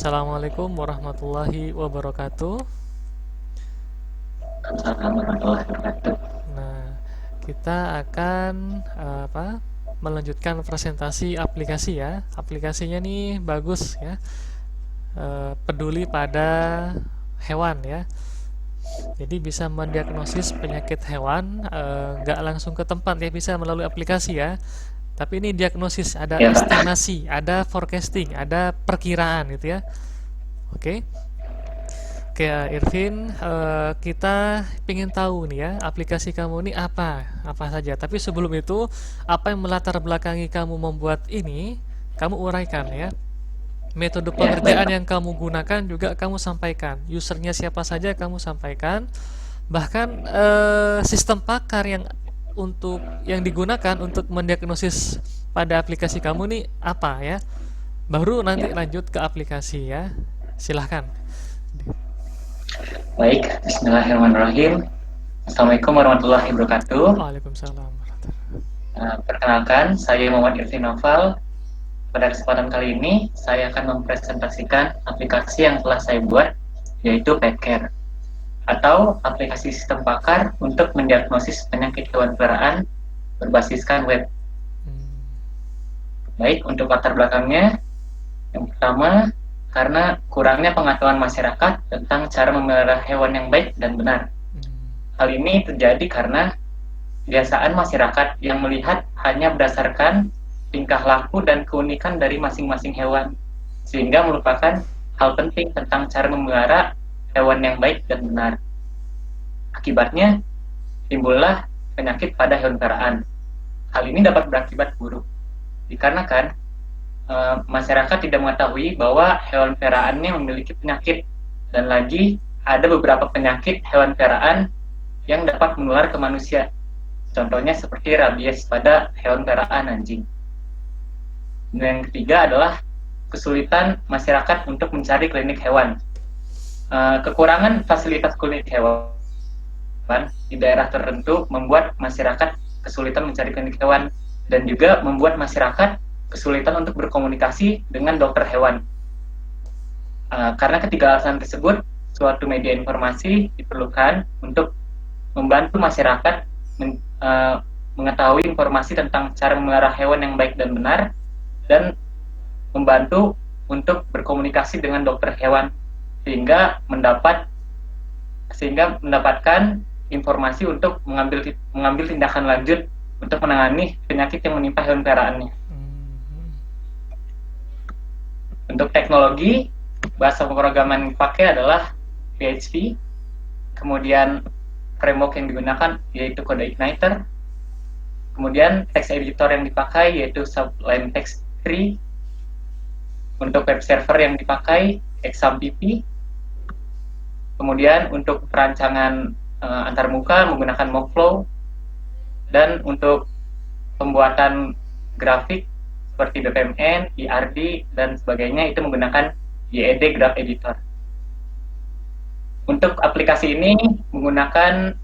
Assalamualaikum warahmatullahi wabarakatuh. Assalamualaikum warahmatullahi wabarakatuh. Nah, kita akan melanjutkan presentasi aplikasi ya. Aplikasinya nih bagus ya. Peduli pada hewan ya. Jadi bisa mendiagnosis penyakit hewan, nggak langsung ke tempat ya, bisa melalui aplikasi ya. Tapi ini diagnosis, ada Ya Pak, estimasi, ada forecasting, ada perkiraan gitu ya. Oke. Oke, Irvin, kita ingin tahu nih ya, aplikasi kamu ini apa saja. Tapi sebelum itu, apa yang melatar belakangi kamu membuat ini, kamu uraikan ya. Metode ya baik pengerjaan Pak. yang kamu gunakan juga kamu sampaikan. Usernya siapa saja kamu sampaikan. Bahkan sistem pakar yang digunakan untuk mendiagnosis pada aplikasi kamu nih apa ya. Baru nanti Ya lanjut ke aplikasi ya. Silahkan. baik. Bismillahirrahmanirrahim. Assalamualaikum warahmatullahi wabarakatuh. Waalaikumsalam. Perkenalkan, saya Muhammad Irfin Noval. Pada kesempatan kali ini, saya akan mempresentasikan aplikasi yang telah saya buat, yaitu PetCare, atau aplikasi sistem pakar untuk mendiagnosis penyakit hewan peliharaan berbasiskan web. Hmm. Baik, untuk latar belakangnya, yang pertama, karena kurangnya pengetahuan masyarakat tentang cara memelihara hewan yang baik dan benar. Hmm. Hal ini terjadi karena kebiasaan masyarakat yang melihat hanya berdasarkan tingkah laku dan keunikan dari masing-masing hewan, sehingga melupakan hal penting tentang cara memelihara hewan yang baik dan benar. Akibatnya, timbullah penyakit pada hewan peliharaan. Hal ini dapat berakibat buruk, dikarenakan masyarakat tidak mengetahui bahwa hewan peliharaannya memiliki penyakit, dan lagi ada beberapa penyakit hewan peliharaan yang dapat menular ke manusia. Contohnya seperti rabies pada hewan peliharaan anjing. Dan yang ketiga adalah kesulitan masyarakat untuk mencari klinik hewan. Kekurangan fasilitas klinik hewan di daerah tertentu membuat masyarakat kesulitan mencari klinik hewan, dan juga membuat masyarakat kesulitan untuk berkomunikasi dengan dokter hewan. Karena ketiga alasan tersebut, suatu media informasi diperlukan untuk membantu masyarakat mengetahui informasi tentang cara memelihara hewan yang baik dan benar, dan membantu untuk berkomunikasi dengan dokter hewan sehingga mendapatkan informasi untuk mengambil tindakan lanjut untuk menangani penyakit yang menimpa hewan peliharaannya. Hmm. Untuk teknologi, bahasa pemrograman yang dipakai adalah PHP. Kemudian framework yang digunakan yaitu Code Igniter. Kemudian text editor yang dipakai yaitu Sublime Text 3. Untuk web server yang dipakai XAMPP. Kemudian untuk perancangan antarmuka menggunakan Mockflow. Dan untuk pembuatan grafik seperti BPMN, ERD, dan sebagainya itu menggunakan YED Graph Editor. Untuk aplikasi ini menggunakan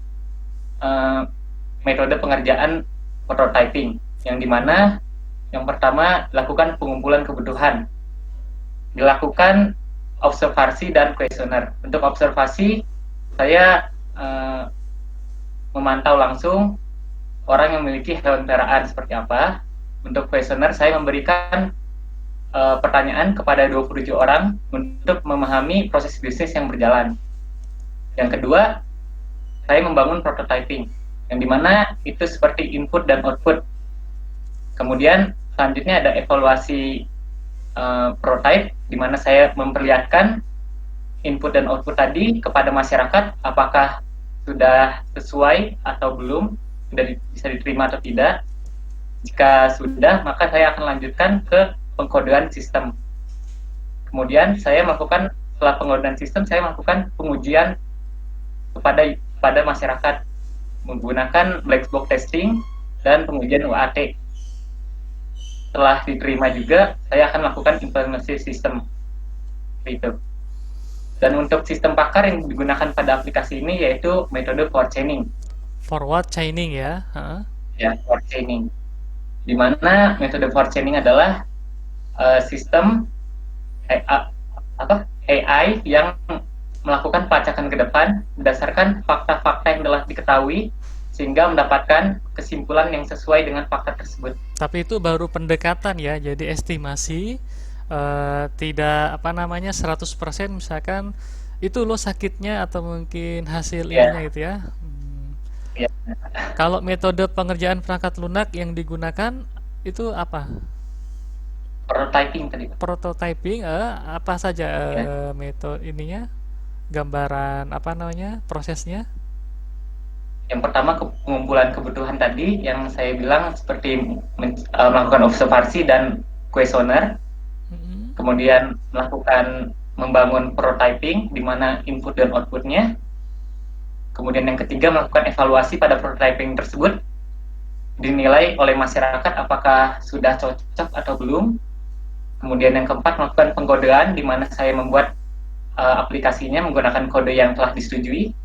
metode pengerjaan prototyping, yang dimana yang pertama lakukan pengumpulan kebutuhan, dilakukan observasi dan kuesioner. Untuk observasi, saya memantau langsung orang yang memiliki hewan peliharaan seperti apa. Untuk kuesioner, saya memberikan pertanyaan kepada 27 orang untuk memahami proses bisnis yang berjalan. Yang kedua, saya membangun prototyping, yang dimana itu seperti input dan output. Kemudian selanjutnya ada evaluasi prototype, di mana saya memperlihatkan input dan output tadi kepada masyarakat, apakah sudah sesuai atau belum, sudah bisa diterima atau tidak. Jika sudah, maka saya akan lanjutkan ke pengkodean sistem. Kemudian setelah pengkodean sistem, saya melakukan pengujian kepada masyarakat menggunakan black box testing dan pengujian UAT. Setelah diterima juga, saya akan lakukan implementasi sistem itu. Dan untuk sistem pakar yang digunakan pada aplikasi ini yaitu metode forward chaining. Forward chaining ya. Ya, forward chaining. Di mana metode forward chaining adalah sistem apa AI yang melakukan pelacakan ke depan berdasarkan fakta-fakta yang telah diketahui sehingga mendapatkan kesimpulan yang sesuai dengan fakta tersebut. Tapi itu baru pendekatan ya, jadi estimasi, tidak apa namanya 100% misalkan itu lo sakitnya atau mungkin hasil ininya Ya, gitu ya. ya. Kalau metode pengerjaan perangkat lunak yang digunakan itu apa? Prototyping tadi, Pak. Prototyping, apa saja Ya. metode ininya? Gambaran apa namanya? Prosesnya? Yang pertama pengumpulan kebutuhan tadi yang saya bilang seperti melakukan observasi dan kuesioner, Mm-mm. kemudian melakukan membangun prototyping di mana input dan outputnya, kemudian yang ketiga melakukan evaluasi pada prototyping tersebut, dinilai oleh masyarakat apakah sudah cocok atau belum, kemudian yang keempat melakukan pengkodean di mana saya membuat aplikasinya menggunakan kode yang telah disetujui.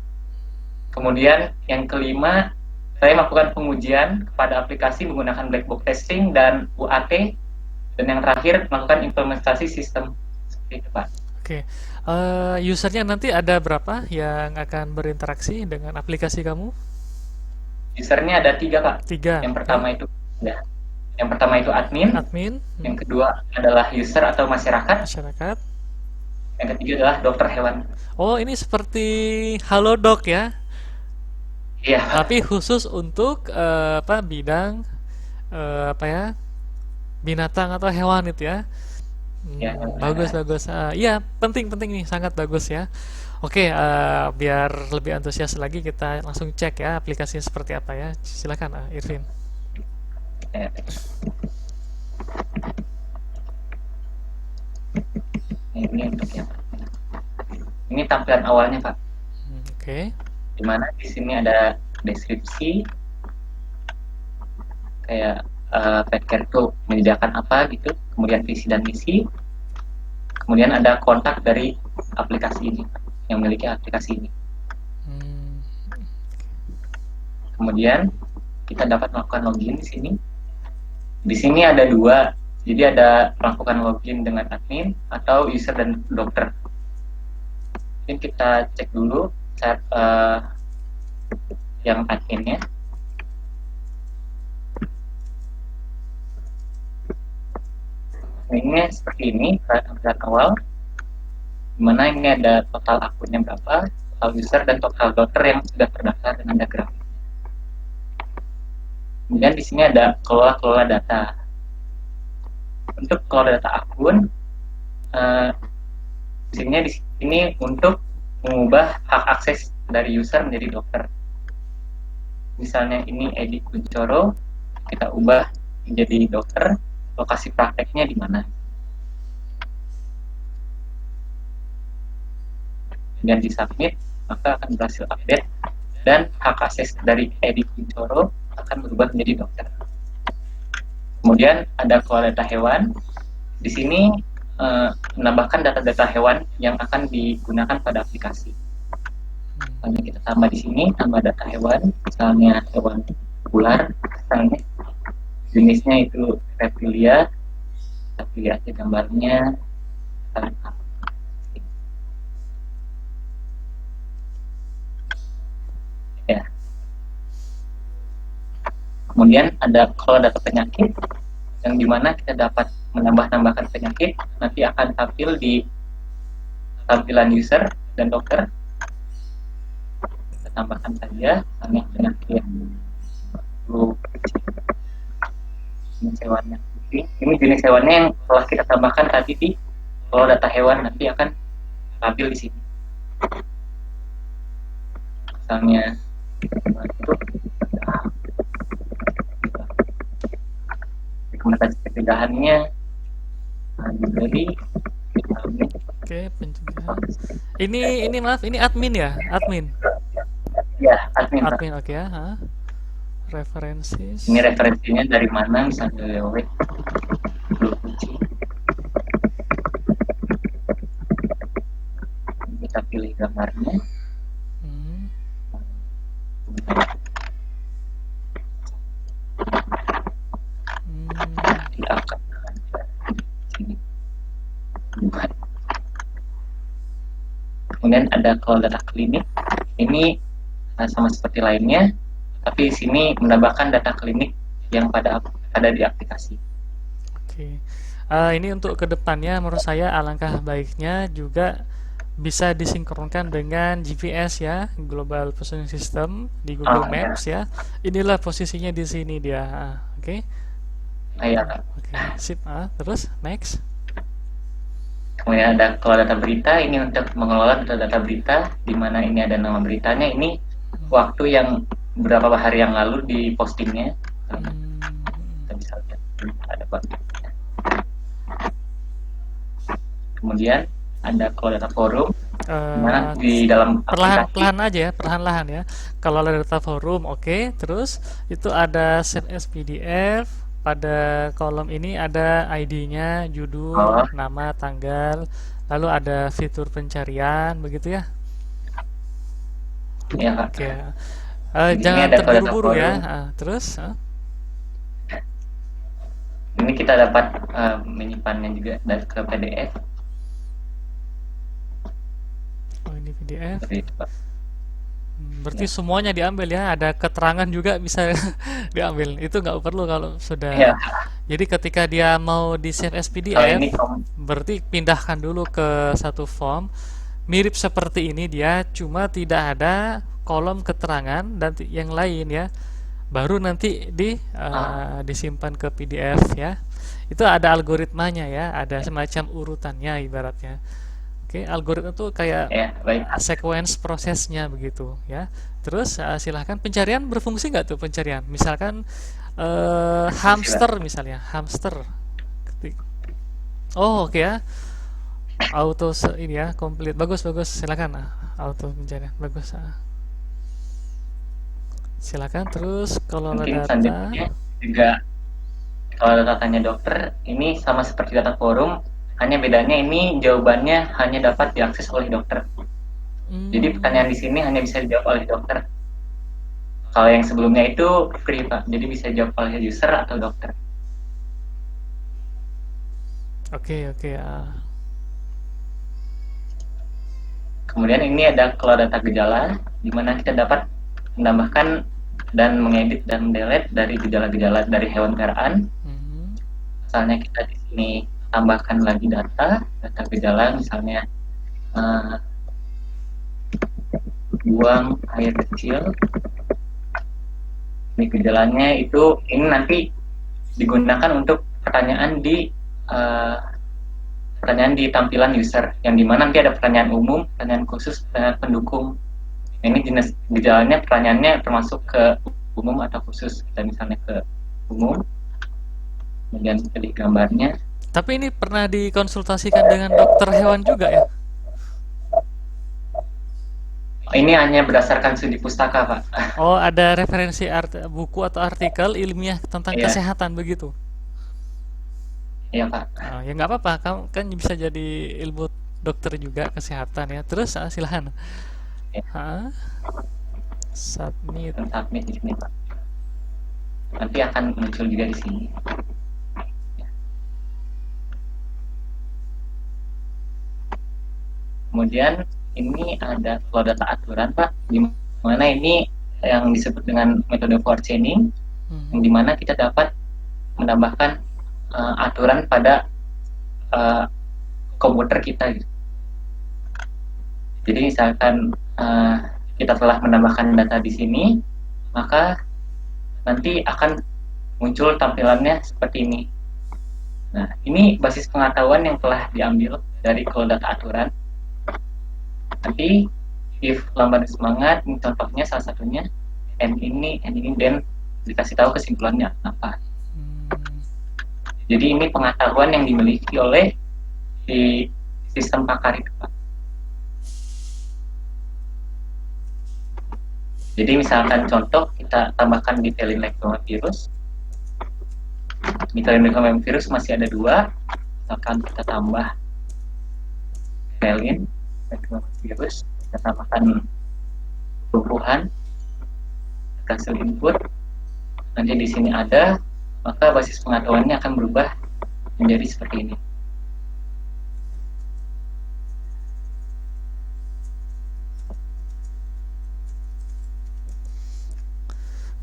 Kemudian yang kelima, saya melakukan pengujian kepada aplikasi menggunakan black box testing dan UAT. Dan yang terakhir, melakukan implementasi sistem. Seperti itu, Pak. Oke. Usernya nanti ada berapa yang akan berinteraksi dengan aplikasi kamu? Usernya ada tiga, Pak. Tiga, Yang oke. pertama itu ya, yang pertama itu admin, Admin, yang kedua adalah user atau masyarakat, masyarakat. yang ketiga adalah dokter hewan. Oh, ini seperti Halodoc ya, Iya, tapi Pak. khusus untuk apa bidang apa ya binatang atau hewan itu ya. Ya, Bagus bagus. Iya penting penting nih sangat bagus ya. Oke, biar lebih antusias lagi kita langsung cek ya aplikasinya seperti apa ya. Silakan Irvin. ya. Ini untuk yang ini tampilan awalnya, Pak. Oke. Di mana di sini ada deskripsi kayak Petcare itu menyediakan apa gitu, kemudian visi dan misi, kemudian ada kontak dari aplikasi ini yang memiliki aplikasi ini. Hmm, Kemudian kita dapat melakukan login di sini. Di sini ada dua, jadi ada melakukan login dengan admin atau user dan dokter. Mungkin kita cek dulu saat yang adminnya. Ini seperti ini tampilan awal, dimana ini ada total akunnya berapa, total user dan total dokter yang sudah terdaftar dengan ada grafik. Kemudian di sini ada kelola data. Untuk kelola data akun, fungsinya di sini untuk mengubah hak akses dari user menjadi dokter. Misalnya ini Edi Kuncoro, kita ubah menjadi dokter, lokasi prakteknya di mana. Dan di submit, maka akan berhasil update dan hak akses dari Edi Kuncoro akan berubah menjadi dokter. Kemudian ada kelola data hewan. Di sini menambahkan data-data hewan yang akan digunakan pada aplikasi. Misalnya kita tambah di sini, tambah data hewan, misalnya hewan ular, misalnya jenisnya itu reptilia, kita pilih aja gambarnya. Ya. Kemudian ada kelola data penyakit, yang dimana kita dapat menambahkan penyakit, nanti akan tampil di tampilan user dan dokter. Kita tambahkan saja penyakit jenis hewannya. Ini jenis hewannya yang telah kita tambahkan tadi di kelola data hewan, nanti akan tampil di sini. Misalnya itu rekomendasi pencegahannya dari Oke, pencegahan. Ini maaf, ini admin ya, admin. ya admin, Pak. Admin oke ya. Referensi. Ini referensinya dari mana, misalnya www. Kita pilih gambarnya. Hmm. Tidak akan sini. Kemudian ada kalau data klinik, ini sama seperti lainnya, tapi di sini menambahkan data klinik yang ada di aplikasi. Oke. Ini untuk kedepannya menurut saya alangkah baiknya juga bisa disinkronkan dengan GPS ya, Global Positioning System di Google Ya. Maps ya. Inilah posisinya di sini dia. Oke. Ya, Kak. Oke, sip. Terus next. Kemudian ada kalau data berita, ini untuk mengelola data berita, di mana ini ada nama beritanya, ini waktu yang beberapa hari yang lalu di postingnya. Kita bisa lihat ada waktunya. Kemudian ada kalau data forum, dimana di dalam aplikasi perlahan-lahan aja ya, perlahan-lahan ya. Kalau ada data forum, oke. Terus itu ada save as PDF. Pada kolom ini ada ID-nya, judul, nama, tanggal, lalu ada fitur pencarian, begitu ya? Ya, Kak. Oke. Di sini Jangan ada kalau data terburu-buru ya. forum. Terus, Ini kita dapat menyimpannya juga ke PDF. oh ini PDF. Seperti itu, Pak. Berarti semuanya diambil ya, ada keterangan juga bisa diambil. Itu nggak perlu kalau sudah. Ya, Jadi ketika dia mau di save as kalau PDF, ini berarti pindahkan dulu ke satu form. Mirip seperti ini dia, cuma tidak ada kolom keterangan dan yang lain ya. Baru nanti disimpan ke PDF ya. Itu ada algoritmanya ya, ada semacam urutannya ibaratnya. Oke, algoritma itu kayak ya, baik. sequence prosesnya begitu ya. Terus silahkan pencarian berfungsi nggak tuh pencarian? Misalkan hamster misalnya, hamster. Oh oke ya, auto ini ya, complete. Bagus bagus, silakan auto pencarian bagus. Silakan terus kalau Mungkin ada data. selanjutnya juga kalau datanya dokter, ini sama seperti data forum, hanya bedanya ini jawabannya hanya dapat diakses oleh dokter. Jadi pertanyaan di sini hanya bisa dijawab oleh dokter. Kalau yang sebelumnya itu free, Pak. Jadi bisa dijawab oleh user atau dokter. Oke. Kemudian ini ada kalau data gejala, di mana kita dapat menambahkan dan mengedit dan delete dari gejala-gejala dari hewan peliharaan. Misalnya kita di sini tambahkan lagi data gejala, misalnya buang air kecil. Ini gejalanya itu, ini nanti digunakan untuk pertanyaan di tampilan user, yang dimana nanti ada pertanyaan umum, pertanyaan khusus, pertanyaan pendukung. Ini jenis gejalanya, pertanyaannya termasuk ke umum atau khusus. Kita misalnya ke umum, kemudian pilih gambarnya. Tapi ini pernah dikonsultasikan dengan dokter hewan juga ya? Ini hanya berdasarkan studi pustaka, Pak. Oh, ada referensi buku atau artikel ilmiah tentang kesehatan begitu? Iya, Pak. Ya nggak apa-apa, kamu kan bisa jadi ilmu dokter juga kesehatan ya. Terus silahkan. Submit di sini, Pak. Nanti akan muncul juga di sini. Kemudian ini ada kalau data aturan, Pak, di mana ini yang disebut dengan metode forward chaining, yang dimana kita dapat menambahkan aturan pada komputer kita gitu. Jadi misalkan kita telah menambahkan data di sini, maka nanti akan muncul tampilannya seperti ini. Nah, ini basis pengetahuan yang telah diambil dari kalau data aturan. Nanti if lambat semangat, ini contohnya salah satunya, and ini, dan dikasih tahu kesimpulannya apa. Jadi ini pengetahuan yang dimiliki oleh di sistem pakar itu, Pak. Jadi misalkan contoh, kita tambahkan detailin lektovirus. Detailin lektovirus masih ada 2. Misalkan kita tambah detailin lektovirus, kita tambahkan tumbuhan, hasil input. Nanti di sini ada, maka basis pengetahuannya akan berubah menjadi seperti ini.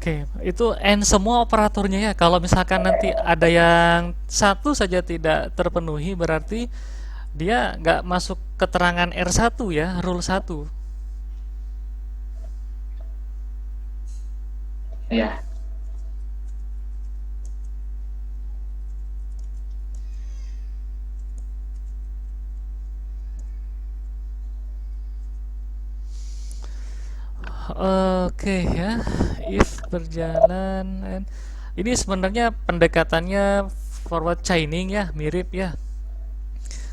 Oke, itu N semua operatornya ya. Kalau misalkan nanti ada yang satu saja tidak terpenuhi, berarti dia nggak masuk keterangan R1 ya, rule 1. Ya, Oke ya, if berjalan ini sebenarnya pendekatannya forward chaining ya, mirip ya.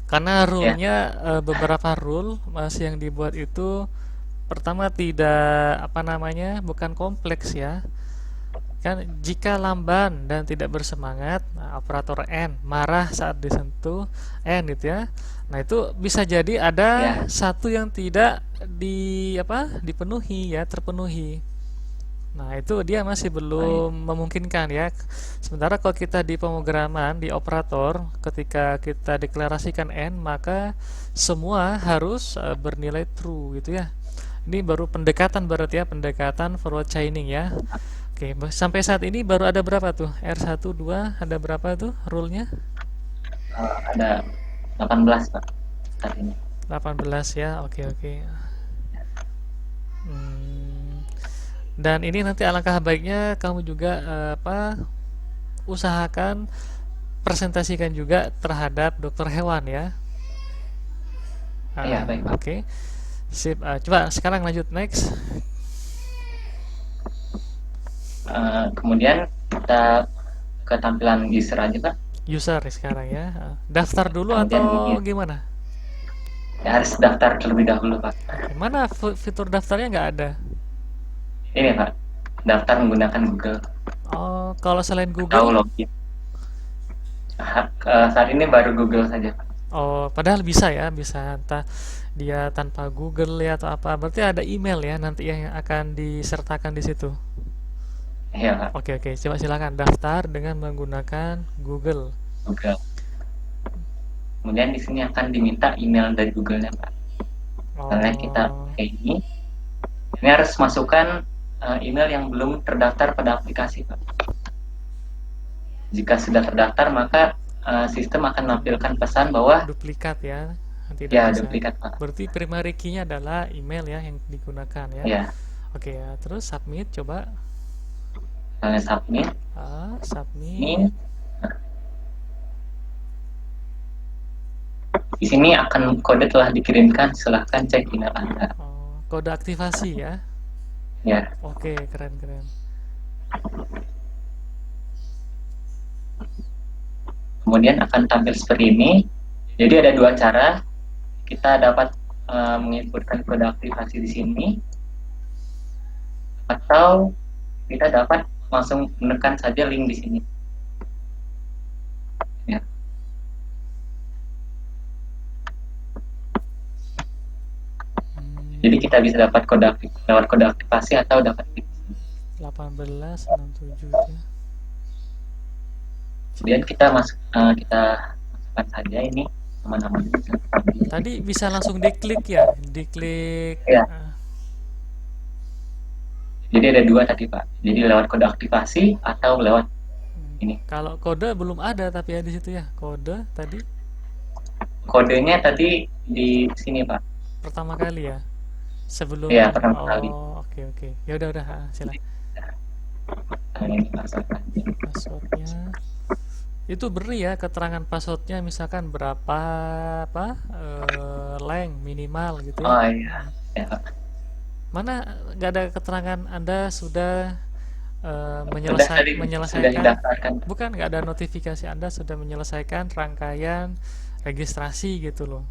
Karena ya, rule-nya beberapa rule masih yang dibuat itu pertama tidak apa namanya, bukan kompleks ya. Kan jika lamban dan tidak bersemangat, nah, operator N marah saat disentuh N gitu ya. Nah, itu bisa jadi ada ya, satu yang tidak dipenuhi ya, terpenuhi. Nah, itu dia masih baik, belum memungkinkan ya. Sementara kalau kita di pemrograman, di operator, ketika kita deklarasikan N, maka semua harus bernilai true gitu ya. Ini baru pendekatan berarti ya, pendekatan forward chaining ya. Oke, sampai saat ini baru ada berapa tuh? R1, 2, ada berapa tuh rule-nya? ada 18 Pak saat ini. 18 ya, oke oke. Hmm, dan ini nanti alangkah baiknya kamu juga usahakan presentasikan juga terhadap dokter hewan ya. Iya, baik Pak. Oke. Sip. Coba sekarang lanjut next. Kemudian kita ke tampilan user aja Pak. User sekarang ya. Daftar dulu Kemudian atau ini gimana? ya, harus daftar terlebih dahulu Pak. Oke, mana fitur daftarnya nggak ada? Ini Pak, daftar menggunakan Google Oh, kalau selain atau Google? login. Saat ini baru Google saja Pak. Oh, padahal bisa ya, bisa entah dia tanpa Google ya atau apa. Berarti ada email ya nanti yang akan disertakan di situ. Iya Pak, Oke oke, coba silakan daftar dengan menggunakan Google. Google. Kemudian di sini akan diminta email dari Google-nya Pak. Misalnya kita Oh, pakai ini harus masukkan email yang belum terdaftar pada aplikasi Pak. Jika sudah terdaftar, maka sistem akan menampilkan pesan bahwa duplikat ya, tidak ya bisa. duplikat Pak. Berarti primary key-nya adalah email ya yang digunakan ya. Ya, Oke ya, terus submit coba. misalnya submit. Submit. Ini di sini akan kode telah dikirimkan. Silahkan cek email Anda. Oh, kode aktivasi ya. Ya, Oke, keren keren. kemudian akan tampil seperti ini. Jadi ada dua cara kita dapat menginputkan kode aktivasi di sini, atau kita dapat langsung menekan saja link di sini. Ya. Jadi kita bisa dapat lewat kode aktivasi atau dapat di sini. 1867 ya. Kemudian kita masukkan saja ini nama-namanya. Tadi bisa langsung diklik ya, diklik. Ya. Jadi ada dua tadi Pak. Jadi lewat kode aktivasi atau lewat ini. Kalau kode belum ada tapi ya di situ ya. Kode tadi Kodenya tadi di sini Pak. pertama kali ya. Sebelum Ya, pertama kali. Oke oke. Ya udah silakan. Ini masukkan. Passwordnya itu beri ya keterangan passwordnya misalkan berapa length minimal gitu ya. Oh iya. Ya, Pak. Mana nggak ada keterangan Anda sudah Sudah menyelesaikan, didaftarkan. bukan nggak ada notifikasi Anda sudah menyelesaikan rangkaian registrasi gitu loh.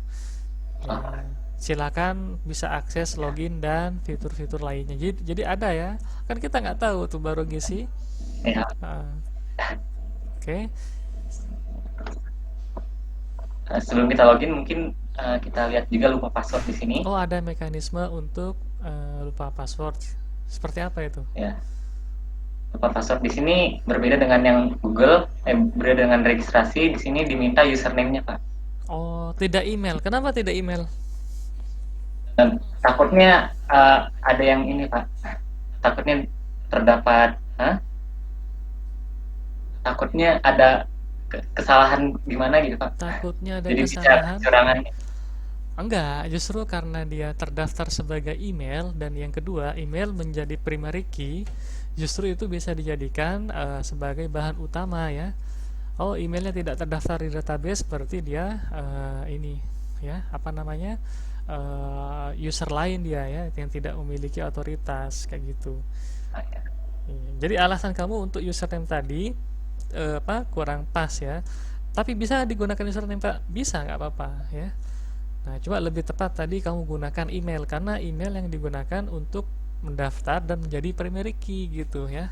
Ya, silakan bisa akses login dan fitur-fitur lainnya. Jadi ada ya, kan kita nggak tahu tuh baru ngisi. Ya. Oke. Sebelum kita login mungkin kita lihat juga lupa password di sini. Oh, ada mekanisme untuk lupa password. Seperti apa itu? Ya. Lupa password di sini berbeda dengan yang Google, berbeda dengan registrasi. Di sini diminta username-nya, Pak. Oh, tidak email. Kenapa tidak email? Dan takutnya ada yang ini, Pak. Takutnya terdapat Hah? Takutnya ada kesalahan gimana gitu Pak. Takutnya ada Jadi bisa kesalahan? kecurangan. Enggak, justru karena dia terdaftar sebagai email dan yang kedua email menjadi primary key, justru itu bisa dijadikan sebagai bahan utama ya. Oh, emailnya tidak terdaftar di database berarti dia ini ya, apa namanya? User lain dia ya yang tidak memiliki otoritas kayak gitu. Ah, ya. Jadi alasan kamu untuk username tadi apa kurang pas ya. Tapi bisa digunakan username Pak, bisa nggak apa-apa ya. Nah, coba lebih tepat tadi kamu gunakan email karena email yang digunakan untuk mendaftar dan menjadi primary key gitu ya.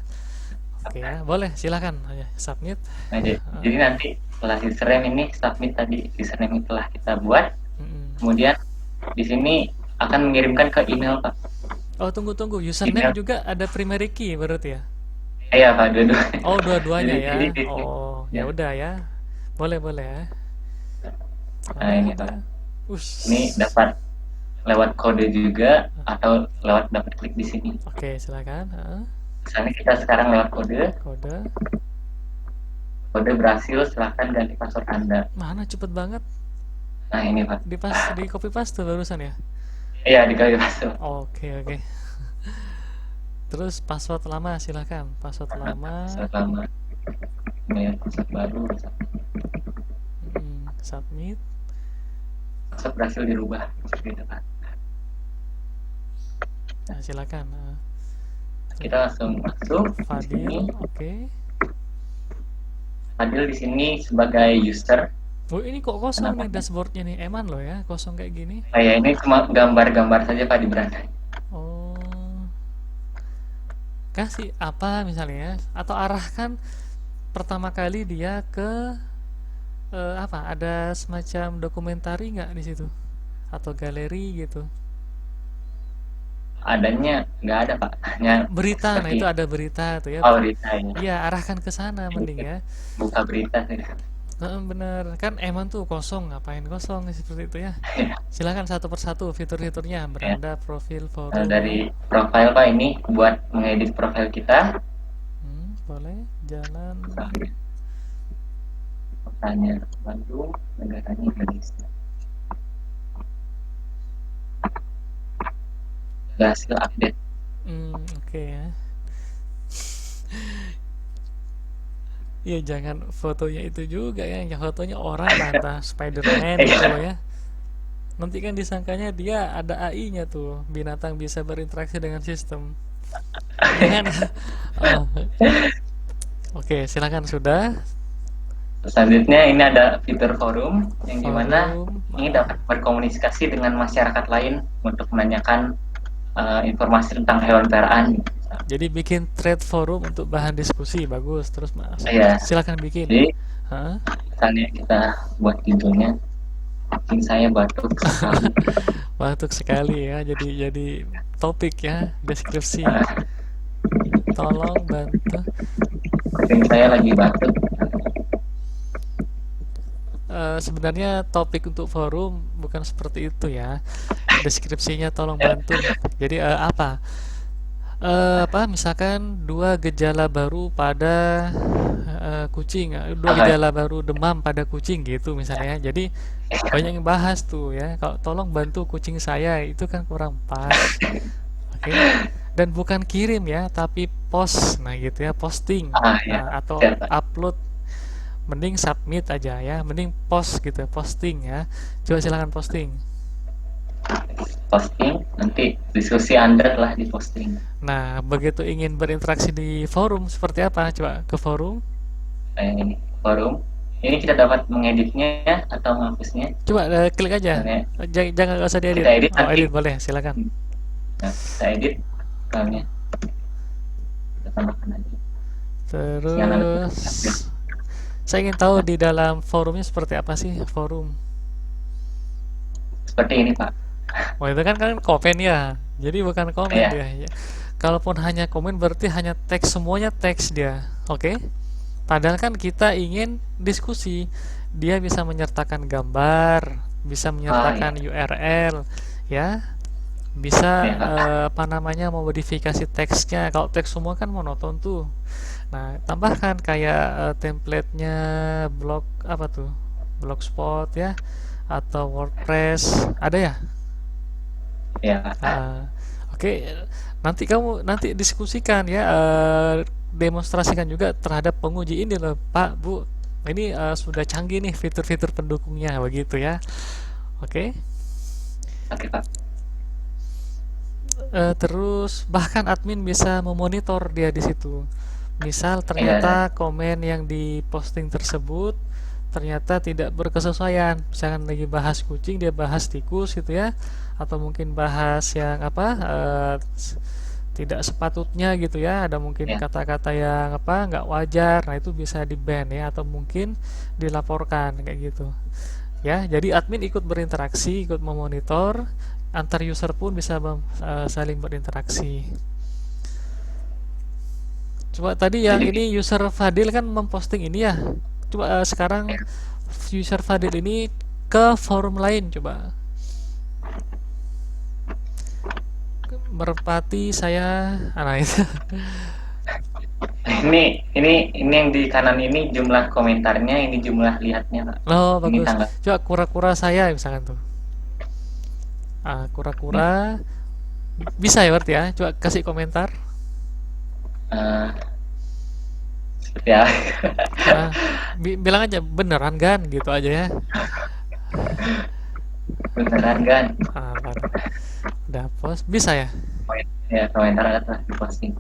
Oke ya, boleh silakan ya, submit. Nah, jadi nanti setelah username ini submit tadi username telah kita buat, Mm-mm. kemudian di sini akan mengirimkan ke email Pak. Oh, tunggu, username Email. juga ada primary key berarti ya? Iya Pak, dua-dua. Oh, dua-duanya Jadi, ya. jadi di sini. Oh, ya Ya. udah ya. Boleh ya. Nah, ini Ada. Pak. Ini dapat lewat kode juga atau lewat dapat klik di sini. Oke, silakan. Misalnya kita sekarang lewat kode berhasil, silahkan ganti password Anda. Mana cepet banget. Nah, ini Pak. Di copy paste barusan ya? Iya, dikali password. Oke. Terus password lama silakan. Password lama. Password lama. Ini password baru. Submit. Password berhasil dirubah. Gitu Pak. Nah, silakan. Kita langsung masuk. Fadil, oke. Fadil di sini sebagai user. Oh, ini kok kosong nih dashboardnya nih, eman loh ya, kosong kayak gini. Ya, ini cuma gambar-gambar saja Pak di beranda. Oh, kasih apa misalnya, atau arahkan pertama kali dia ke apa? Ada semacam dokumentari nggak di situ, atau galeri gitu? Adanya nggak ada Pak, hanya Berita, nah seperti itu ada berita tuh ya. berita ini. Iya, arahkan ke sana mending ya. Buka berita saja. Bener kan eman tuh kosong, ngapain kosong seperti itu ya. Silakan satu persatu fitur-fiturnya, beranda, profil, forum. Dari profil Pak ini buat mengedit profil kita. Boleh jalan. Kotanya Bandung, negaranya Indonesia. Hasil update. Oke ya. Ya jangan fotonya itu juga ya, yang fotonya orang entah Spider-Man gitu loh ya. Nanti kan disangkanya dia ada AI-nya tuh, binatang bisa berinteraksi dengan sistem. Ya kan? Oh. Oke, silakan sudah. Selanjutnya ini ada fitur forum yang dimana ini dapat berkomunikasi dengan masyarakat lain untuk menanyakan informasi tentang hewan peliharaan. Jadi bikin thread forum untuk bahan diskusi, bagus. Terus Mas, silakan bikin. Jadi, misalnya kita buat judulnya, mungkin saya batuk sekali. Batuk sekali ya, jadi topik ya, deskripsi. Tolong bantu. Mungkin saya lagi batuk. Sebenarnya topik untuk forum bukan seperti itu ya. Deskripsinya tolong bantu. Jadi apa? Misalkan 2 gejala baru pada kucing, 2 gejala baru demam pada kucing gitu misalnya. Jadi banyak yang bahas tuh ya. Kalau tolong bantu kucing saya, itu kan kurang pas. Oke. Dan bukan kirim ya, tapi post. Nah gitu ya, posting. Atau upload. Mending submit aja ya, mending post gitu, posting ya. Coba silakan posting. Posting, nanti diskusi Anda telah diposting. Nah, begitu ingin berinteraksi di forum seperti apa? Coba ke forum. Ini forum. Ini kita dapat mengeditnya atau menghapusnya. Coba klik aja. Jangan usah diedit. Edit boleh, silakan. Nah, kita edit filenya. Kita tambahkan aja. Terus saya ingin tahu di dalam forumnya seperti apa sih forum? Seperti ini Pak. Oh itu kan komen ya, jadi bukan komen dia. Kalaupun hanya komen berarti hanya teks, semuanya teks dia, oke? Padahal kan kita ingin diskusi, dia bisa menyertakan gambar, bisa menyertakan URL, ya, Bisa Ya, Pak. apa namanya memodifikasi teksnya. Kalau teks semua kan monoton tuh. Nah, tambahkan kayak template-nya blog apa tuh? Blogspot ya atau WordPress. Ada ya? Ya, Pak. Ah, oke, nanti kamu nanti diskusikan ya, demonstrasikan juga terhadap penguji ini loh, Pak, Bu. Ini sudah canggih nih fitur-fitur pendukungnya begitu ya. Oke. Oke, Pak. Terus bahkan admin bisa memonitor dia di situ. Misal Ya, ternyata komen yang diposting tersebut ternyata tidak berkesesuaian. Misalkan lagi bahas kucing dia bahas tikus gitu ya, atau mungkin bahas yang apa tidak sepatutnya gitu ya. Ada mungkin ya. kata-kata yang apa nggak wajar. Nah itu bisa di ban ya atau mungkin dilaporkan kayak gitu. Ya, jadi admin ikut berinteraksi, ikut memonitor, antar user pun bisa saling berinteraksi. Coba tadi yang Jadi, ini user Fadil kan memposting ini ya. Coba sekarang ya. user Fadil ini ke forum lain coba. Merpati saya nah itu. Ini yang di kanan ini jumlah komentarnya, ini jumlah lihatnya, Pak. Oh, Ini bagus. tanggal Coba kura-kura saya misalkan tuh. ini. Kura-kura bisa ya berarti ya. Coba kasih komentar. Eh, seperti ya. Ah, bilang aja beneran kan gitu aja ya. Beneran kan? Baru udah post bisa ya. Ya, komentar atas di posting.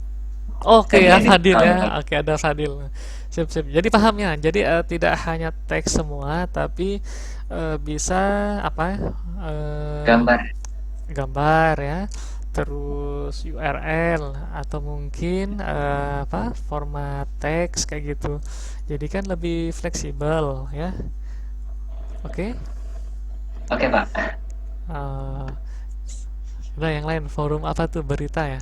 Oke Dan ya diedit Fadil kalau ya. Oke ada Fadil. Sip sip. Jadi pahamnya. Jadi tidak hanya teks semua, tapi bisa apa? eh, gambar. Gambar ya. Terus URL atau mungkin apa? Format teks kayak gitu. Jadi kan lebih fleksibel ya. Oke. Oke, Pak. Eh, udah yang lain forum apa tuh berita ya.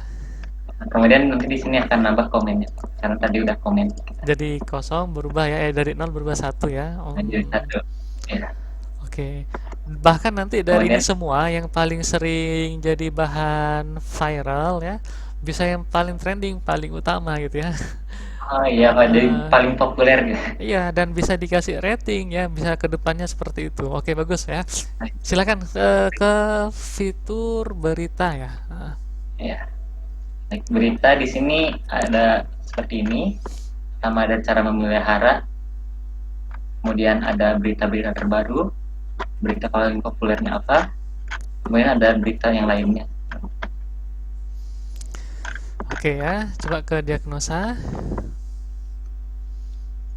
Kemudian nanti di sini akan nambah komennya. Karena tadi udah komen. Jadi kosong berubah ya. Dari nol berubah satu ya. Lanjut satu. Ya. Oke. Bahkan nanti dari ini Kemudian, semua yang paling sering jadi bahan viral ya, bisa yang paling trending, paling utama gitu ya. oh iya, Pak, jadi Eh, paling populer gitu. iya dan bisa dikasih rating ya, bisa ke depannya seperti itu. Oke, bagus ya. Silakan ke fitur berita ya. Ya. Baik, berita di sini ada seperti ini. Pertama ada cara memelihara, kemudian ada berita-berita terbaru, berita paling populernya apa, kemudian ada berita yang lainnya. Oke ya, coba ke diagnosa.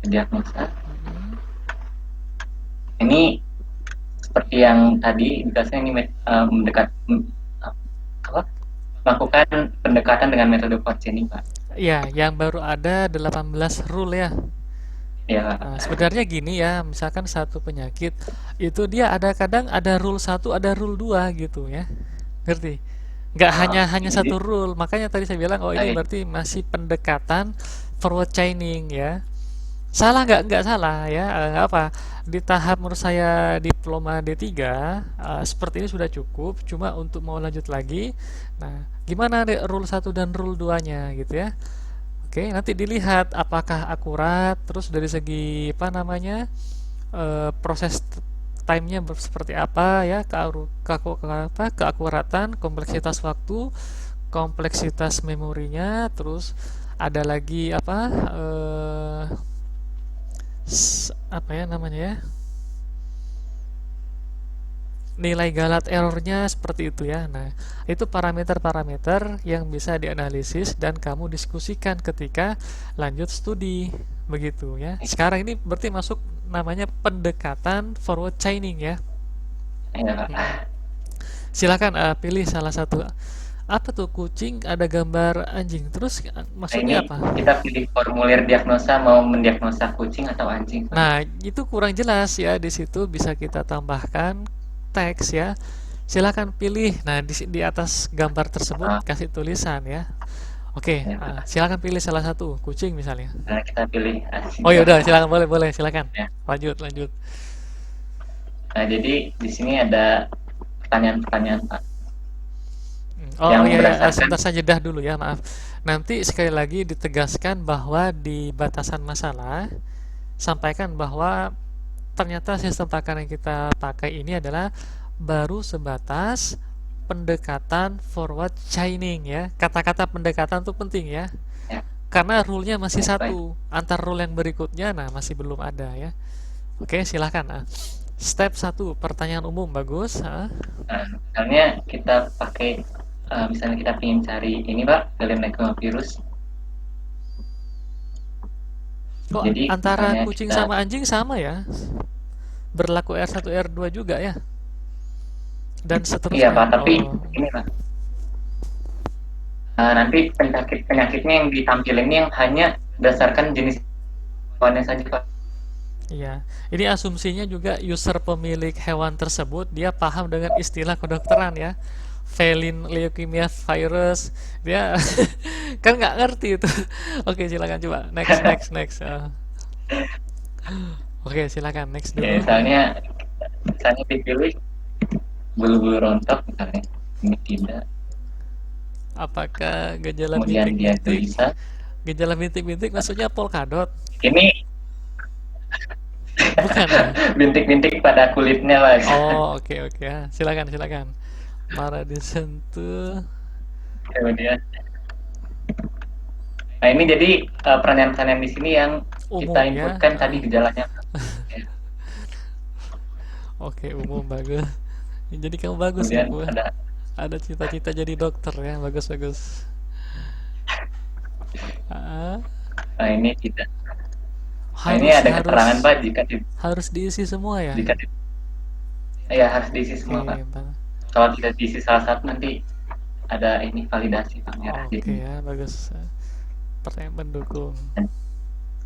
Diagnosa. Mm-mm. Ini seperti yang tadi dikasih ini apa? Melakukan pendekatan dengan metode positioning, Pak. Ya, yang baru ada 18 rule ya. Ya, Nah, Pak. sebenarnya gini ya, misalkan satu penyakit itu dia ada kadang ada rule satu, ada rule 2 gitu ya. Ngerti? Nggak hanya hanya Jadi, satu rule. Makanya tadi saya bilang oh ini berarti masih pendekatan forward chaining ya. Salah nggak salah ya. Apa? Di tahap menurut saya diploma D3 seperti ini sudah cukup. Cuma untuk mau lanjut lagi, nah gimana deh rule satu dan rule 2-nya gitu ya. Oke, nanti dilihat apakah akurat, terus dari segi apa namanya proses time-nya seperti apa ya, keakuratan, kompleksitas waktu, kompleksitas memorinya, terus ada lagi apa apa ya namanya ya nilai galat errornya seperti itu ya. Nah, itu parameter-parameter yang bisa dianalisis dan kamu diskusikan ketika lanjut studi begitu ya. Sekarang ini berarti masuk namanya pendekatan forward chaining ya. ya, Mm-mm. Pak. Silakan pilih salah satu. Apa tuh kucing ada gambar anjing. Terus Nah, ini maksudnya apa? kita pilih formulir diagnosa mau mendiagnosa kucing atau anjing, Pak. Nah, itu kurang jelas ya. Di situ bisa kita tambahkan teks ya. Silakan pilih. Nah, di atas gambar tersebut Ah, kasih tulisan ya. Oke, ya, Pak. silakan pilih salah satu, kucing misalnya. Nah, kita pilih anjing. Oh ya udah, silakan boleh boleh, silakan. Ya. Lanjut lanjut. Nah, jadi di sini ada pertanyaan-pertanyaan, Pak. Oh, oh yang ya ya, berdasarkan. sebentar saya jedah dulu ya, maaf. Nanti sekali lagi ditegaskan bahwa di batasan masalah sampaikan bahwa ternyata sistem pakar yang kita pakai ini adalah baru sebatas pendekatan forward chaining ya. Kata-kata pendekatan itu penting ya. Ya, Karena rule-nya masih baik baik. satu, antar rule yang berikutnya nah masih belum ada ya. Oke, silahkan. Step satu pertanyaan umum bagus. Nah, misalnya kita pakai, misalnya kita ingin cari ini Pak, Galenacovirus. Kok Jadi antara misalnya kucing kita, sama anjing sama ya? Berlaku R1 R2 juga ya? Dan iya Pak, seterusnya. tapi Oh, ini Pak, nanti penyakitnya yang ditampilkan ini yang hanya berdasarkan jenis hewannya saja Pak. iya. Ini asumsinya juga user pemilik hewan tersebut dia paham dengan istilah kedokteran ya. Feline leukemia virus. Dia kan nggak ngerti itu. Oke, silakan coba. Next, next, next. Oke, silakan next Ya, dulu. misalnya dipilih bulu-bulu rontok misalnya, ini tidak, Apakah gejala kemudian dia bintik-bintik? gelisah. Gejala bintik-bintik maksudnya polkadot? Ini Bukan ya? bintik-bintik pada kulitnya Pak. Oh, oke oke. Silakan silakan. Marah disentuh. Kemudian, nah ini jadi pertanyaan-pertanyaan di sini yang kita Umum ya. inputkan tadi gejalanya. Ya. Oke, umum bagus. Jadi kamu bagus ya, Kemudian Bu. ada, Ada cita-cita jadi dokter ya. Bagus bagus. Ah, nah ini tidak. Nah ini harus ada keterangan harus Pak, harus diisi semua ya. jika ya harus diisi semua Pak. Oke, Pak. Kalau tidak diisi salah satu nanti ada ini validasi Pak, merah di Oke sini. ya, bagus. Pertanyaan pendukung.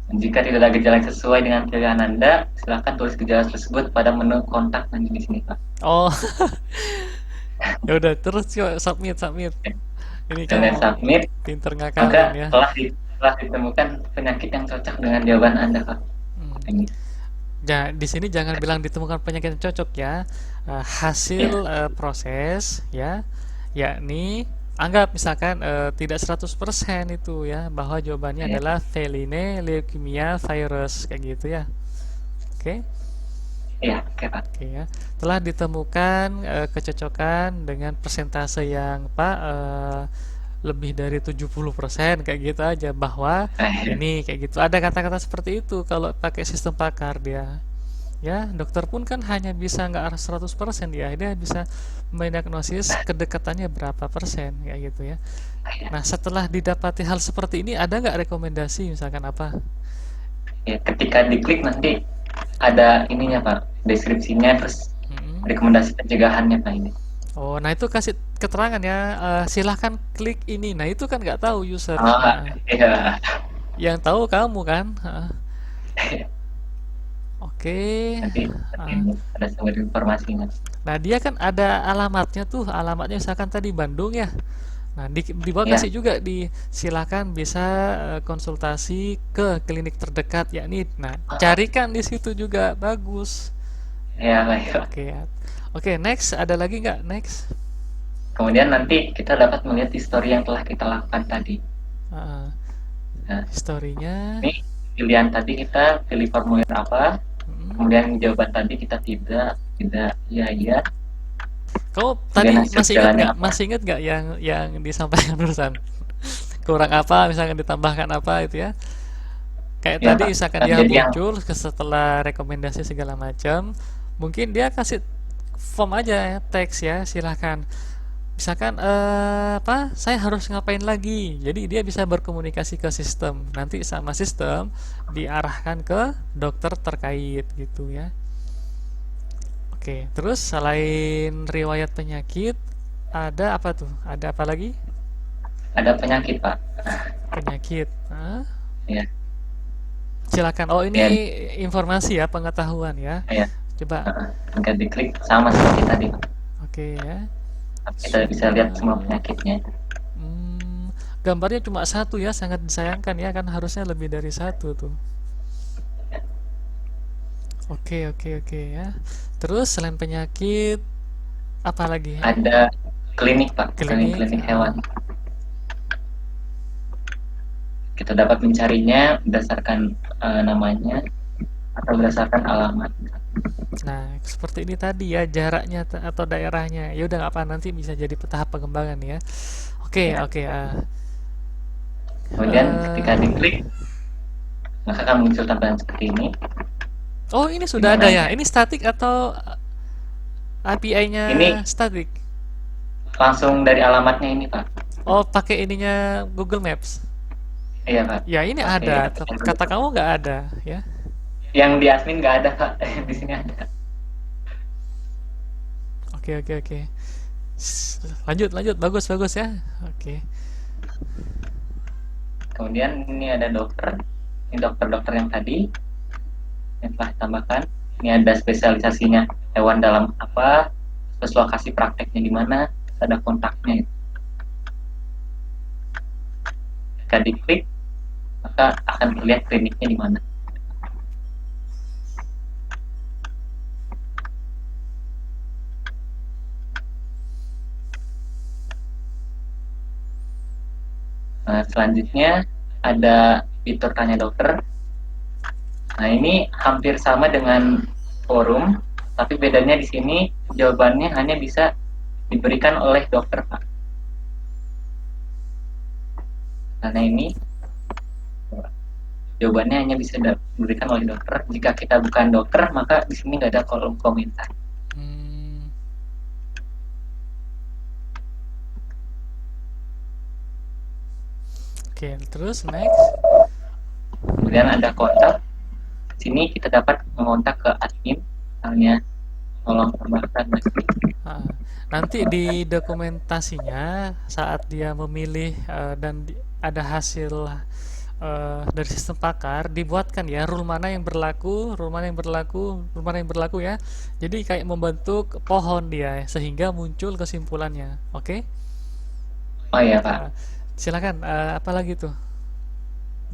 Dan jika tidak ada gejala yang sesuai dengan pilihan Anda, silakan tulis gejala tersebut pada menu kontak nanti di sini Pak. Oh, ya udah terus coba submit submit. Ini Kemudian kamu submit, pinter ngakalin maka ya. telah ditemukan penyakit yang cocok dengan jawaban Anda Pak. Hmm. Ini. Di sini jangan bilang ditemukan penyakit yang cocok ya. Hasil Ya, proses ya, yakni anggap misalkan tidak 100% itu ya bahwa jawabannya ya, adalah feline leukemia virus kayak gitu ya. Oke. ya, oke Pak. Oke ya. Telah ditemukan kecocokan dengan persentase yang Pak lebih dari 70% kayak gitu aja bahwa Ya. ini kayak gitu. Ada kata-kata seperti itu kalau pakai sistem pakar dia. Ya, dokter pun kan hanya bisa nggak harus 100% dia bisa mendiagnosis kedekatannya berapa persen kayak gitu ya. Ya. Nah, setelah didapati hal seperti ini ada nggak rekomendasi misalkan apa? Ya, ketika diklik nanti ada ininya Pak, deskripsinya, terus Mm-mm. rekomendasi pencegahannya Pak ini. Oh, nah itu kasih keterangan ya. Silahkan klik ini. Nah, itu kan nggak tahu user. Ah, iya. Yang tahu kamu kan. Oke. Nanti Ah, ini ada sumber informasinya. nah, dia kan ada alamatnya tuh. Alamatnya misalkan tadi Bandung ya. Nah, di bawah Ya, kasih juga di silakan bisa konsultasi ke klinik terdekat yakni. Nah, carikan di situ juga bagus. ya baik Pak. Oke ya. Oke, next ada lagi nggak? Next. Kemudian nanti kita dapat melihat histori yang telah kita lakukan tadi. Ah, Nah, historinya. ini pilihan tadi kita pilih formulir apa, Mm. kemudian jawaban tadi kita tidak, tidak, iya, iya. Kau Kemudian tadi hasil gejalanya apa? masih ingat nggak yang disampaikan barusan? Kurang apa, misalkan ditambahkan apa itu ya? Kayak Ya tadi Pak. misalkan Nah, dia jadi yang muncul setelah rekomendasi segala macam, mungkin dia kasih form aja ya, teks ya, silahkan. Misalkan apa? Saya harus ngapain lagi? Jadi dia bisa berkomunikasi ke sistem. Nanti sama sistem diarahkan ke dokter terkait gitu ya. Oke, terus selain riwayat penyakit, ada apa tuh? Ada apa lagi? ada penyakit Pak. Penyakit. Ya, Silakan. Oh, ini ya, informasi ya, pengetahuan ya. ya. Coba. Jika diklik sama seperti tadi Pak. Oke ya. Kita bisa lihat semua penyakitnya. Hmm, gambarnya cuma satu ya, sangat disayangkan ya, kan harusnya lebih dari satu tuh. Oke, oke, oke ya. Terus selain penyakit, apa lagi? Ada klinik Pak, Klinik. klinik hewan. Kita dapat mencarinya berdasarkan namanya atau berdasarkan alamat. Nah, seperti ini tadi ya jaraknya atau daerahnya. Ya udah nggak apa nanti bisa jadi tahap pengembangan ya. Oke, Ya. oke. Kemudian ketika Eh, diklik, maka akan muncul tampilan seperti ini, oh, ini di sudah ada mana ya. Ini statik atau API-nya ini statik? langsung dari alamatnya ini Pak. Oh, pakai ininya Google Maps. Iya Pak, Ya, ini pakai ada. aplikasi. Kata kamu nggak ada, ya. Yang di admin nggak ada Pak, di sini Hmm, ada. oke, oke, oke. Lanjut, lanjut. Bagus, bagus ya. Oke. Kemudian ini ada dokter, ini dokter-dokter yang tadi yang telah ditambahkan. Ini ada spesialisasinya hewan dalam apa, terus lokasi prakteknya di mana, terus ada kontaknya. Jika diklik, maka akan terlihat kliniknya di mana. Nah, selanjutnya ada fitur tanya dokter. Nah, ini hampir sama dengan forum, tapi bedanya di sini jawabannya hanya bisa diberikan oleh dokter, Pak. Karena ini jawabannya hanya bisa diberikan oleh dokter. Jika kita bukan dokter, maka di sini nggak ada kolom komentar. Hmm, oke, terus next. Kemudian ada kontak. Di sini kita dapat mengontak ke admin, misalnya tolong tambahkan lagi. Ah, nanti di dokumentasinya saat dia memilih dan ada hasil dari sistem pakar dibuatkan ya rule mana yang berlaku, rule mana yang berlaku, rule mana yang berlaku ya. Jadi kayak membentuk pohon dia sehingga muncul kesimpulannya. Oke? Oh iya Pak. Ah, silakan. Apa lagi tuh?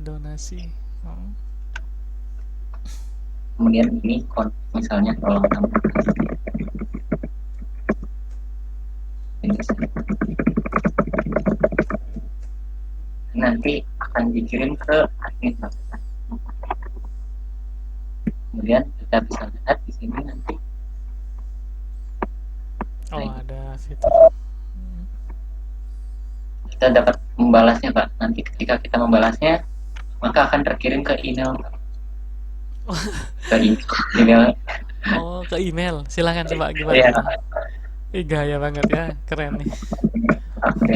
Donasi. Hmm. Kemudian ini misalnya tolong tambahkan ini. Nanti akan dikirim ke admin Pak. Kemudian kita bisa lihat di sini nanti. Oh, Nah, ada fitur. kita dapat membalasnya Pak. Nanti ketika kita membalasnya, maka akan terkirim ke email Pak. Ke email. Oh, ke email. Silakan coba Iya. gimana tuh? Ih, gaya banget ya. Keren nih. Oke.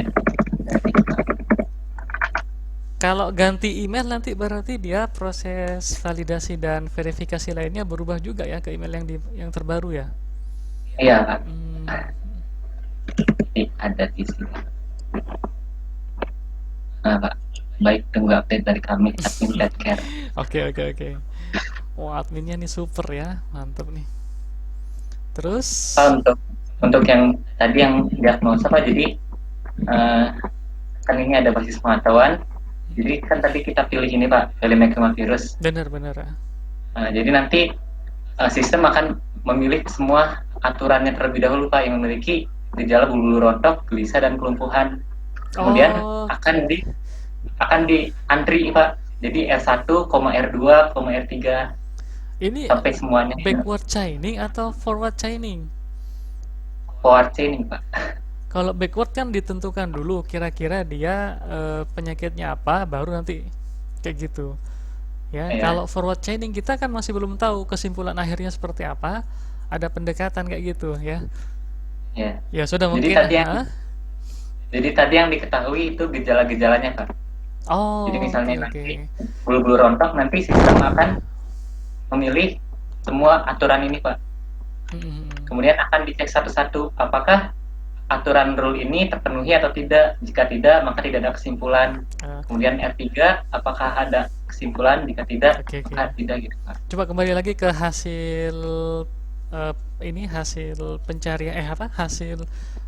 Kalau ganti email nanti berarti dia proses validasi dan verifikasi lainnya berubah juga ya ke email yang terbaru ya. Iya Pak. Hmm, Jadi ada di sini. Nah Pak, baik tunggu update dari kami admin Pet Care. oke, oke, oke. Wah, adminnya nih super ya, mantap nih. Terus, Pak, untuk yang tadi yang diagnosa Pak, jadi kan ini ada basis pengetahuan. Jadi kan tadi kita pilih ini Pak, pilih virus. benar-benar ya. Jadi nanti sistem akan memilih semua aturannya terlebih dahulu Pak yang memiliki gejala bulu rontok, gelisah dan kelumpuhan. Kemudian Oh, akan diantri Pak. Jadi R1, R2, R3 ini sampai semuanya backward chaining atau forward chaining? forward chaining Pak. Kalau backward kan ditentukan dulu kira-kira dia penyakitnya apa, baru nanti kayak gitu. Ya, Ya, kalau forward chaining kita kan masih belum tahu kesimpulan akhirnya seperti apa. Ada pendekatan kayak gitu ya. ya. Ya sudah Jadi mungkin. tadi yang Jadi tadi yang diketahui itu gejala-gejalanya Pak. Jadi Oh, oke, misalnya oke. nanti bulu-bulu rontok, nanti sistem akan memilih semua aturan ini Pak. Hmm, Kemudian akan dicek satu-satu apakah aturan rule ini terpenuhi atau tidak. Jika tidak, maka tidak ada kesimpulan. eh, Kemudian R3, apakah ada kesimpulan. Jika tidak, oke, oke. maka tidak gitu Pak. Coba kembali lagi ke hasil ini hasil pencarian hasil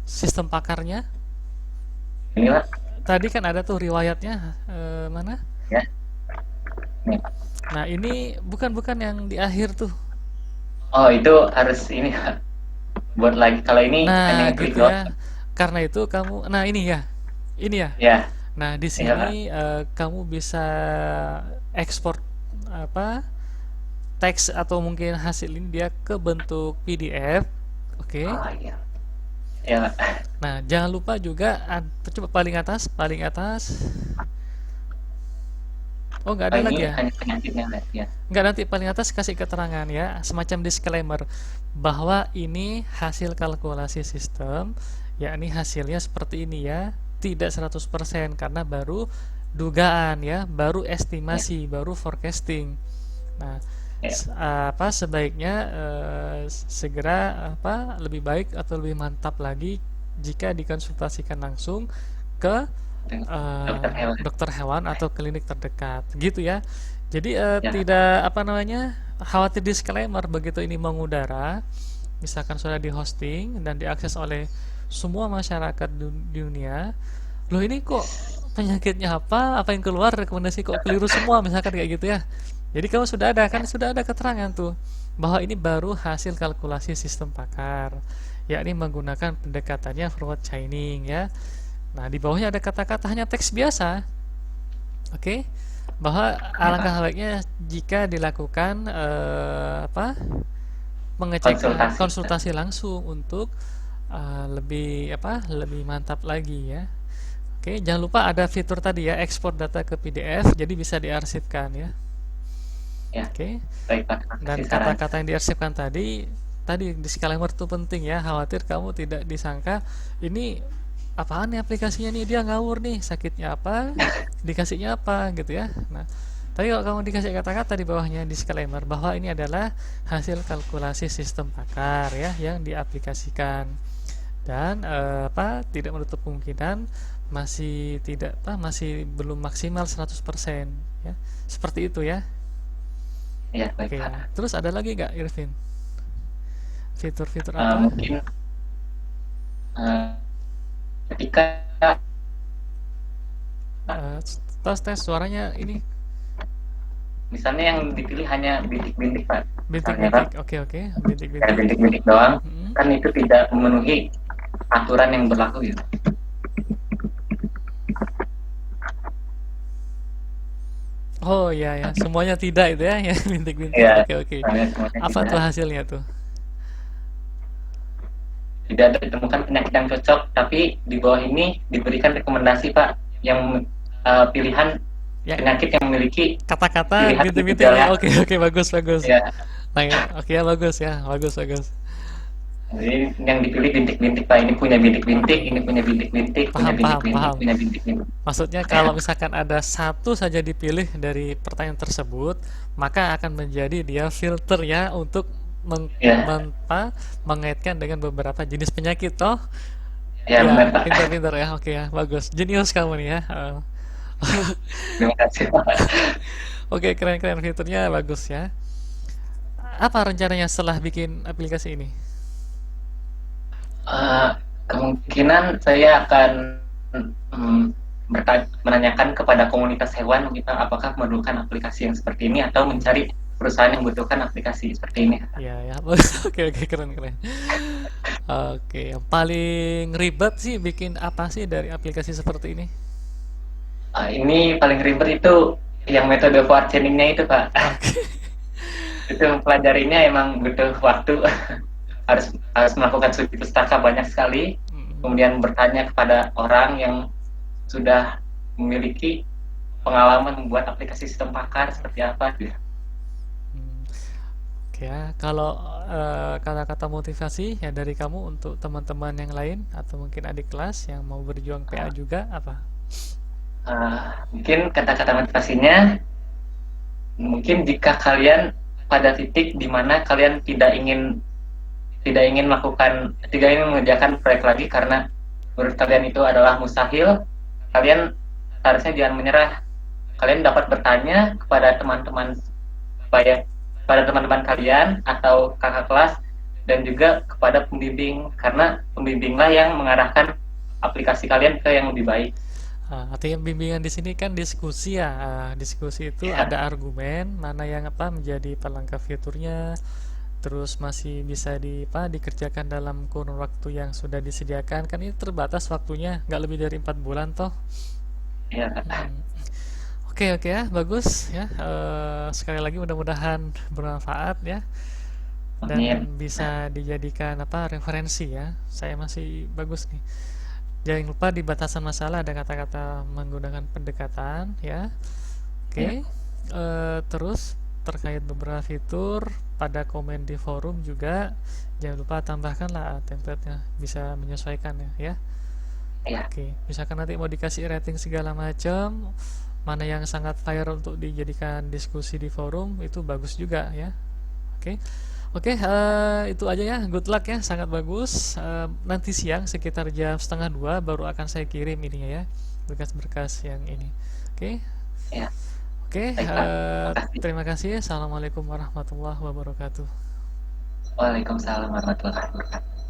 sistem pakarnya. Ini Pak. Tadi kan ada tuh riwayatnya mana? Ya. Nih. Nah, ini bukan yang di akhir tuh. Oh, itu harus ini Pak. Buat lagi. Kalau ini hanya Nah, ngeklik gitu doang. ya. Karena itu kamu, nah ini ya. Ya, Nah, di ya Pak. sini kamu bisa ekspor apa teks atau mungkin hasil ini dia ke bentuk PDF. Oke. Oh iya, ya Pak. Nah, jangan lupa juga coba paling atas. Oh, nggak Oh, ada ini lagi ya? hanya penyakitnya Pak. Ya, Nggak, nanti paling atas kasih keterangan ya, semacam disclaimer bahwa ini hasil kalkulasi sistem, yakni hasilnya seperti ini ya, tidak 100% karena baru dugaan ya, baru ya, estimasi, baru forecasting. Nah, ya. sebaiknya segera lebih baik atau lebih mantap lagi jika dikonsultasikan langsung ke Dokter hewan. dokter hewan atau klinik terdekat gitu ya. Jadi Ya, tidak khawatir disclaimer begitu ini mengudara, misalkan sudah di hosting dan diakses oleh semua masyarakat dunia. Loh, ini kok penyakitnya apa yang keluar rekomendasi kok keliru semua, misalkan kayak gitu ya. Jadi kamu sudah ada keterangan tuh bahwa ini baru hasil kalkulasi sistem pakar, yakni menggunakan pendekatannya forward chaining ya. Nah, di bawahnya ada kata-kata hanya teks biasa. Oke. Bahwa ya Pak. alangkah baiknya jika dilakukan pengecekan Konsultasi. konsultasi langsung untuk lebih mantap lagi ya. Oke, jangan lupa ada fitur tadi ya, ekspor data ke PDF, jadi bisa diarsipkan ya. Ya, Oke. baik Pak. Terima Dan kasih saran. kata-kata yang diarsipkan tadi disclaimer itu penting ya, khawatir kamu tidak disangka ini apaan nih aplikasinya nih, dia ngawur nih, sakitnya apa, dikasihnya apa gitu ya. Nah, tapi kalau kamu dikasih kata-kata di bawahnya disclaimer bahwa ini adalah hasil kalkulasi sistem pakar ya yang diaplikasikan, dan tidak menutup kemungkinan masih belum maksimal 100% ya. Seperti itu ya. Ya, baik Oke ya. Pak. Terus ada lagi nggak, Irvin? Fitur-fitur apa? Mungkin eh, ketika Eh, tes suaranya ini misalnya yang dipilih hanya bintik-bintik Pak, misalnya Pak, bintik-bintik. Oke, oke, kayak bintik-bintik. bintik-bintik doang, Mm-mm. kan itu tidak memenuhi aturan yang berlaku gitu. Oh ya ya, semuanya tidak itu ya, ya bintik-bintik. Ya, Oke, oke. misalnya semuanya Apa tidak tuh hasilnya tuh? tidak ada ditemukan penyakit yang cocok, tapi di bawah ini diberikan rekomendasi Pak yang pilihan Ya, penyakit yang memiliki kata-kata pilihan bintik-bintik ya. gejala. Oke, oke, bagus, bagus. Ya, Nah, ya, oke ya, bagus ya, bagus, bagus. jadi yang dipilih bintik-bintik Pak, ini punya bintik-bintik, ini punya bintik-bintik, punya Paham, paham, bintik-bintik, paham. punya bintik-bintik. Maksudnya kalau misalkan ada satu saja dipilih dari pertanyaan tersebut, maka akan menjadi dia filter ya untuk Ya, mengaitkan dengan beberapa jenis penyakit toh. ya benar Ya, Pak. pintar-pintar ya. Oke ya, bagus. Jenius kamu nih ya. Terima kasih Pak. Oke, keren-keren, fiturnya bagus ya. Apa rencananya setelah bikin aplikasi ini? Eh, Kemungkinan saya akan mm, menanyakan kepada komunitas hewan kita apakah memerlukan aplikasi yang seperti ini atau mencari perusahaan yang membutuhkan aplikasi seperti ini. Ya, ya. Oke, oke, keren-keren. Oke, yang paling ribet sih bikin apa sih dari aplikasi seperti ini? Ini paling ribet itu yang metode forward chaining-nya itu Pak. Oke. Itu mempelajarinya emang butuh waktu. harus melakukan studi pustaka banyak sekali, Mm, kemudian bertanya kepada orang yang sudah memiliki pengalaman membuat aplikasi sistem pakar seperti apa gitu. mm. Oke ya, kalau kata-kata motivasi ya dari kamu untuk teman-teman yang lain atau mungkin adik kelas yang mau berjuang PA juga apa? Mungkin kata-kata motivasinya, mungkin jika kalian pada titik di mana kalian tidak ingin mengerjakan proyek lagi karena menurut kalian itu adalah mustahil, kalian harusnya jangan menyerah. Kalian dapat bertanya kepada teman-teman, baik pada teman-teman kalian atau kakak kelas, dan juga kepada pembimbing, karena pembimbinglah yang mengarahkan aplikasi kalian ke yang lebih baik. Artinya bimbingan di sini kan diskusi ya. Diskusi itu Ya, ada argumen mana yang menjadi pelengkap fiturnya, terus masih bisa dikerjakan dalam kurun waktu yang sudah disediakan. Kan ini terbatas waktunya, nggak lebih dari 4 bulan toh. Iya, Kak. Mm. Oke oke ya, bagus ya. Sekali lagi mudah-mudahan bermanfaat ya, Amin. dan bisa dijadikan referensi ya. Saya masih bagus nih. Jangan lupa di batasan masalah ada kata-kata menggunakan pendekatan ya. Iya, Oke. Terus terkait beberapa fitur pada komen di forum juga jangan lupa tambahkanlah template-nya, bisa menyesuaikan ya. iya, Oke, misalkan nanti mau dikasih rating segala macam, mana yang sangat viral untuk dijadikan diskusi di forum itu bagus juga ya. Oke. Oke, itu aja ya. Good luck ya, sangat bagus. Nanti siang sekitar jam setengah 2 baru akan saya kirim ininya ya, berkas-berkas yang ini. Oke. iya. Oke, Baik, Pak. Makasih. terima kasih. Assalamualaikum warahmatullahi wabarakatuh. Waalaikumsalam warahmatullahi wabarakatuh.